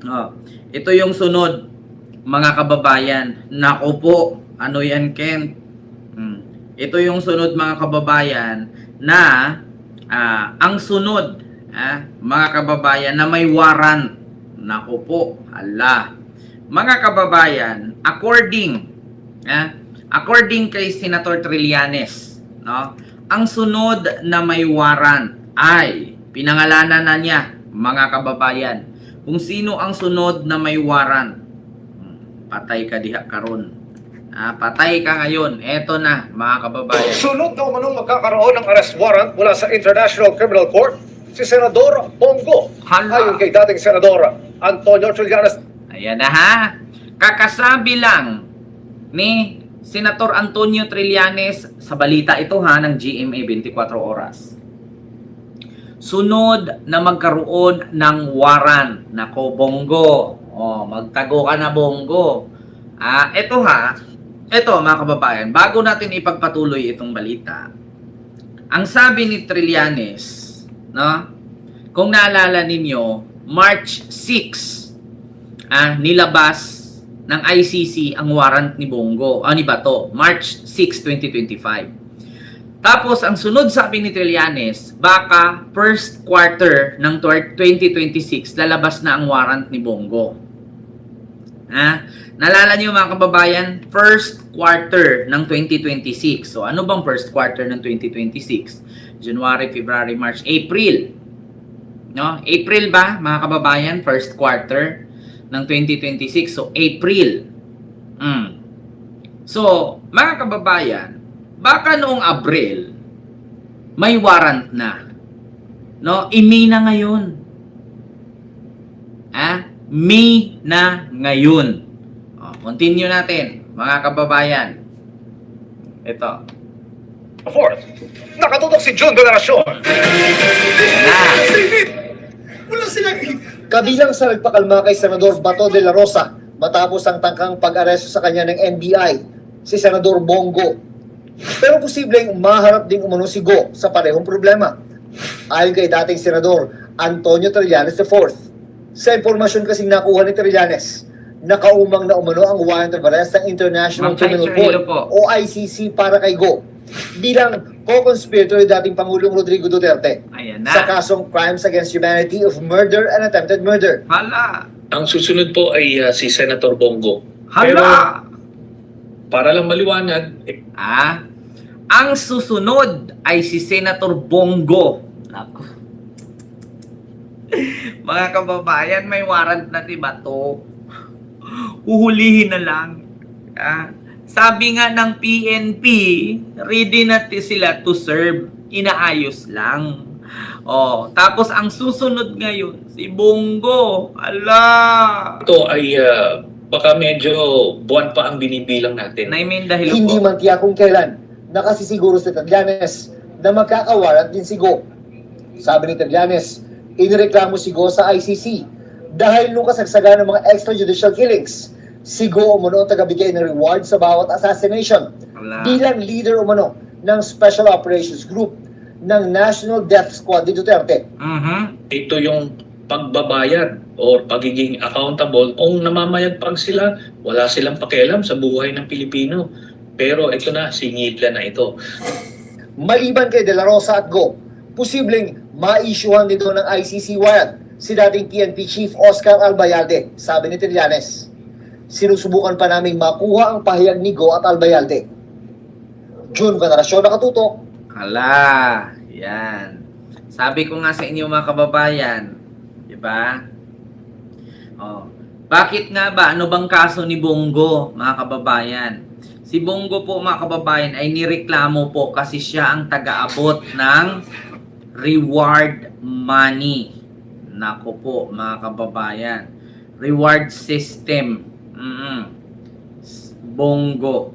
Oh, ito yung sunod, mga kababayan. Naku po, ano yan, Ken? Ito yung sunod, mga kababayan, na ang sunod, mga kababayan, na may warrant. Naku po, hala. Mga kababayan, according kay Senator Trillanes, no, ang sunod na may warrant ay pinangalanan na niya, mga kababayan. Kung sino ang sunod na may warrant, patay ka diha karon. Patay ka ngayon. Eto na, mga kababayan. Sunod na umanong magkakaroon ng arrest warrant mula sa International Criminal Court si Senador Bongo. Hala. Ayon kay dating Senador Antonio Trillanes. Ayan na ha. Kakasabi lang ni Senator Antonio Trillanes sa balita ito ha ng GMA 24 Oras. Sunod na magkaroon ng warrant. Nako, Bongo. Magtago ka na, Bongo. Ito ha. Ito, mga kababayan, bago natin ipagpatuloy itong balita, ang sabi ni Trillanes, no? Kung naalala ninyo, March 6, nilabas ng ICC ang warrant ni Bongo, ni Bato, March 6, 2025. Tapos, ang sunod sabi ni Trillanes, baka first quarter ng 2026, lalabas na ang warrant ni Bongo. Nalala niyo, mga kababayan, first quarter ng 2026. So, ano bang first quarter ng 2026? January, February, March, April. No? April ba, mga kababayan? First quarter ng 2026. So, April. So, mga kababayan, baka noong Abril, may warrant na. No? I-May na ngayon. May na ngayon. Continue natin, mga kababayan. Ito. Fourth, nakatutok si June Veneracion. Wala silang kabilang sa nagpakalma kay Senador Bato de la Rosa matapos ang tangkang pag-aresto sa kanya ng NBI, si Senador Bongo. Pero posibleng maharap din umano si Go sa parehong problema. Ayon kay dating Senador Antonio Trillanes IV. Sa impormasyon kasing nakuha ni Trillanes, nakaumang na umano ang warrant of arrest ng International Criminal Court o ICC para kay Go bilang co-conspirator ni dating Pangulong Rodrigo Duterte sa kasong Crimes Against Humanity of Murder and Attempted Murder. Hala! Ang susunod po ay si Senator Bongo. Hala! Pero para lang maliwanag, ang susunod ay si Senator Bongo. Naku. Mga kababayan, may warrant na si Bato. Uhulihin na lang. Sabi nga ng PNP, ready na sila to serve. Inaayos lang. Tapos ang susunod ngayon, si Bongo. Ala! ito ay baka medyo buwan pa ang binibilang natin. Dahil Hindi po. man tiyak kung kailan nakasisiguro si Trillanes na magkakawarrant din si Go. Sabi ni Trillanes, inireklamo si Go sa ICC dahil nung kasagsagan ng mga extrajudicial killings. Si Go umano ang tagabigay ng reward sa bawat assassination bilang leader umano ng Special Operations Group ng National Death Squad ni Duterte. Ito yung pagbabayad or pagiging accountable. Kung namamayagpag sila, wala silang pakialam sa buhay ng Pilipino. Pero ito na, singidla na ito. Maliban kay De La Rosa at Go, posibleng ma-issuehan dito ng ICC warrant si dating PNP Chief Oscar Albayalde, sabi ni Trillanes. Sinusubukan pa naming makuha ang pahayag ni Go at Albayalde. June Veneracion, nakatutok. Hala, yan. Sabi ko nga sa inyo, mga kababayan, di ba? Bakit nga ba? Ano bang kaso ni Bongo, mga kababayan? Si Bongo po, mga kababayan, ay nireklamo po kasi siya ang taga-abot ng reward money. Nako po, mga kababayan. Reward system. Bongo.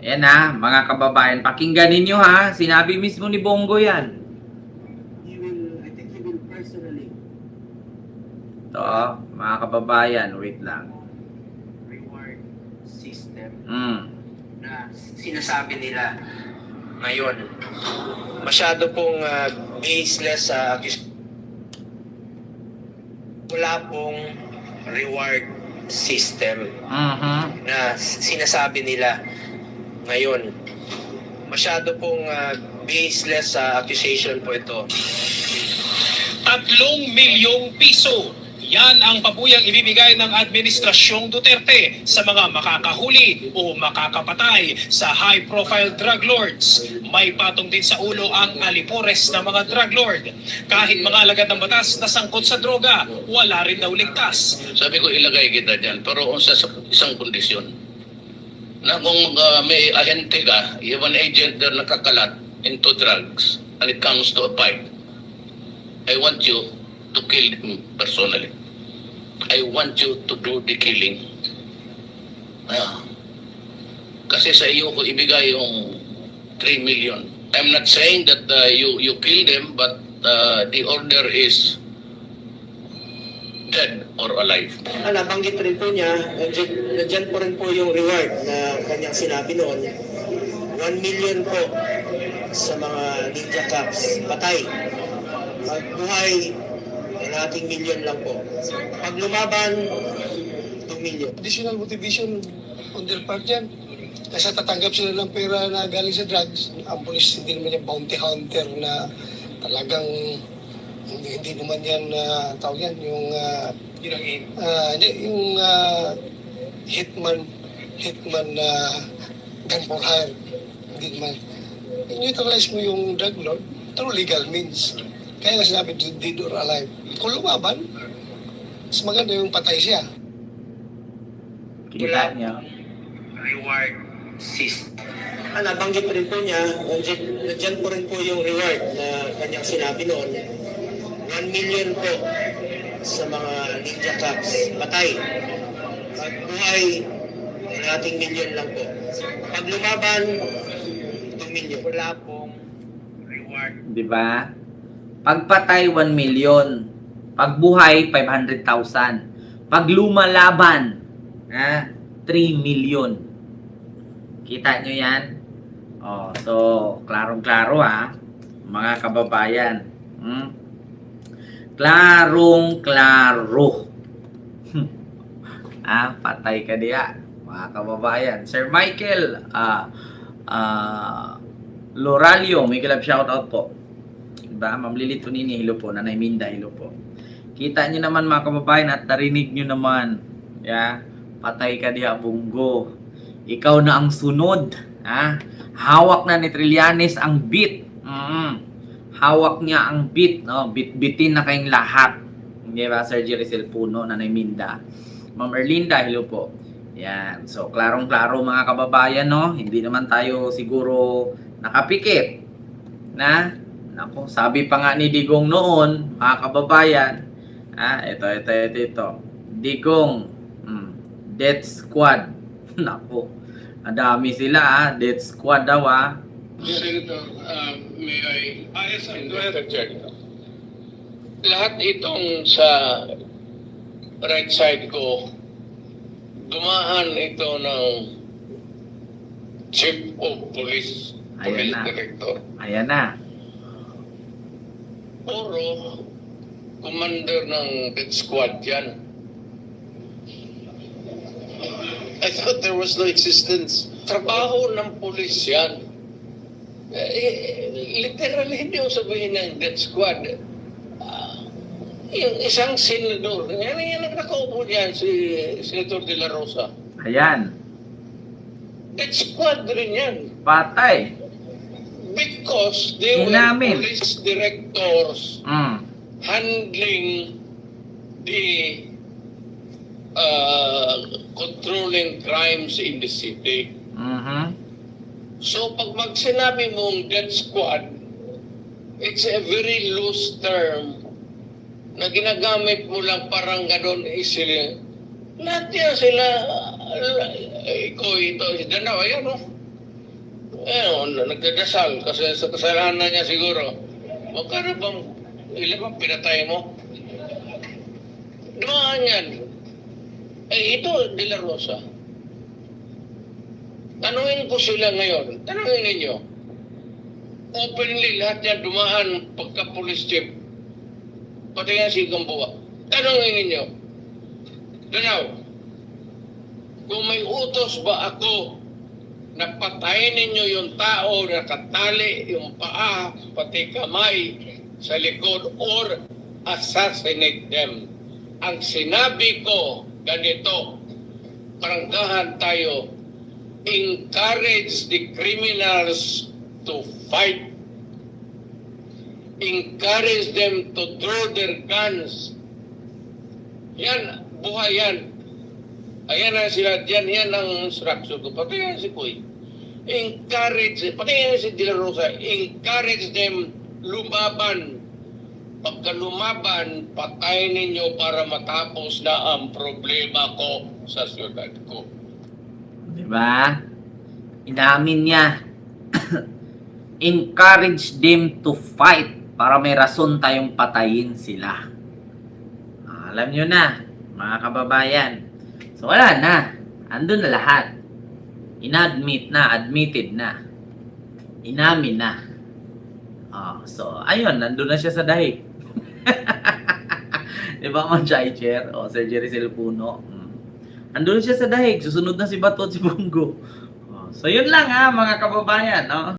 Ayan mga kababayan. Pakinggan ninyo Sinabi mismo ni Bongo yan. I think he will personally. Ito, mga kababayan. Wait lang. Reward system na sinasabi nila ngayon. Masyado pong baseless sa wala pong reward system Mhm. na sinasabi nila ngayon. Masyado pong baseless sa accusation po ito. 3 milyong piso. Yan ang pabuyang ibibigay ng Administrasyong Duterte sa mga makakahuli o makakapatay sa high-profile drug lords. May patong din sa ulo ang alipores ng mga drug lord. Kahit mga alagad ng batas na sangkot sa droga, wala rin daw ligtas. Sabi ko ilagay kita dyan, pero sa isang kondisyon. Na kung may ahente ka, you have an agent na nakakalat into drugs and it comes to a fight, I want you to kill him personally. I want you to do the killing. Kasi sa iyo ko ibigay yung 3 million. I'm not saying that you kill them, but the order is dead or alive. Nabanggit rin po niya, nandiyan po rin po yung reward na kanyang sinabi noon. 1 million po sa mga ninja cops, patay. Pag buhay, ating million lang po. Pag lumaban, 2 million. Additional motivation on their part yan. Kasi tatanggap sila ng pera na galing sa drugs. Ang police hindi naman yung bounty hunter na talagang hindi naman yan tawag yan yung hitman gun for hire. Hindi naman. Neutralize mo yung drug lord through legal means. Kaya nga sinabi, dead or alive. Kung lumaban, mas maganda yung patay siya. Kita niyo. Reward system. Nabanggit rin po niya, nandiyan po rin po yung reward na kanyang sinabi noon. 1 million po sa mga ninja cops, patay. Pag buhay, ating million lang po. Pag lumaban, 2 million. Wala pong reward. Di ba? Pagpatay 1 million. Pagbuhay 500,000. Pag lumalaban, 3 million. Kita nyo yan? Oh, so, klarong-klaro mga kababayan. Klarong-klaro. Patay ka diya, mga kababayan. Sir Michael Loralio, may galab shoutout po. Diba? Ma'am Lilith Tunini, hello po. Nanay Minda, hello po. Kita nyo naman mga kababayan at narinig nyo naman. Yeah? Patay ka diya, Bunggo. Ikaw na ang sunod. Hawak na ni Trillanes ang beat. Hawak niya ang beat. No? Bit-bitin na kayong lahat. Hindi ba, Sir Jericel Puno, Nanay Minda. Ma'am Erlinda, hello po. Yan. So, klarong-klaro mga kababayan, no? Hindi naman tayo siguro nakapikit. Nako, sabi pa nga ni Digong noon, mga kababayan, ito. Digong, Death Squad. Nako, madami sila, Death Squad daw Senator, may I interject? Lahat itong sa right side ko, dumaan ito ng Chief of Police, Police Director. Ayan na. Puro commander ng death squad yan. I thought there was no existence. Trabaho ng pulis yan. Literally, hindi yung sabihin ng death squad. Yung isang senador, yan ang nakaupo niyan, si Senator De La Rosa. Ayan. Death squad rin yan. Patay. Because they were Inamin. police directors handling the controlling crimes in the city. So pag sinabi mong death squad, it's a very loose term na ginagamit mo lang parang gano'n sila. Lahat yan sila, ikaw ito, si Danaw, ayan o. Nagdadasal kasi sa kasalanan niya siguro. Magkano bang ilan bang pinatay mo? Dumaan yan. Ito, De La Rosa. Tanungin ko sila ngayon. Tanungin ninyo. Openly, lahat yan dumaan pagka-police chief. Pati yan si Gamboa. Tanungin ninyo. Now, kung may utos ba ako na patayin ninyo yung tao na katali yung paa, pati kamay sa likod, or assassinate them. Ang sinabi ko, ganito, paranggahan tayo, encourage the criminals to fight. Encourage them to draw their guns. Yan, buhay yan. Ayan na sila, yan ang instruction ko. Pati yan si Kuy. Encourage, pati yan si De La Rosa, encourage them lumaban. Pagka lumaban, patayin ninyo para matapos na ang problema ko sa syudad ko. Diba? Inamin niya. Encourage them to fight para may rason tayong patayin sila. Alam nyo na, mga kababayan. So wala na. Andun na lahat. Inadmit na, admitted na. Inamin na. So, ayun, nandun na siya sa dahig. Diba, Manjay Chair? Sir Jerry Silpuno. Andun na siya sa dahig. Susunod na si Bato at si Bongo. So, yun lang mga kababayan. No?